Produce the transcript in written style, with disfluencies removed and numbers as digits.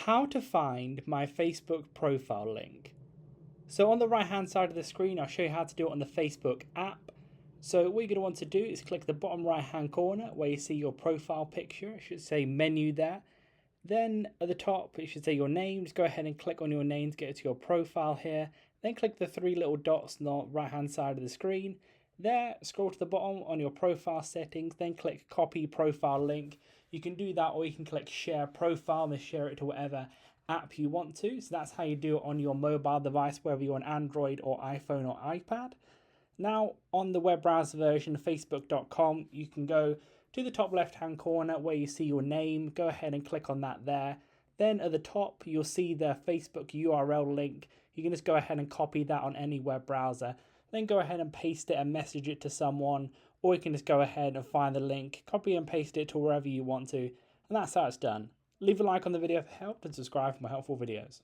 how to find my Facebook profile link. So on the right hand side of the screen, I'll show you how to do it on the Facebook app. So what you're going to want to do is click the bottom right hand corner where you see your profile picture. It should say menu there. Then at the top, it should say your name. Just go ahead and click on your name to get to your profile here. Then click the three little dots on the right hand side of the screen. There, scroll to the bottom on your profile settings, then click copy profile link. You can do that, or you can click share profile and share it to whatever app you want to. So that's how you do it on your mobile device, whether you're on Android or iPhone or iPad. Now on the web browser version, facebook.com, you can go to the top left hand corner where you see your name. Go ahead and click on that there. Then at the top, you'll see the Facebook URL link. You can just go ahead and copy that on any web browser. Then go ahead and paste it and message it to someone, or you can just go ahead and find the link, copy and paste it to wherever you want to, and that's how it's done. Leave a like on the video if it helped and subscribe for more helpful videos.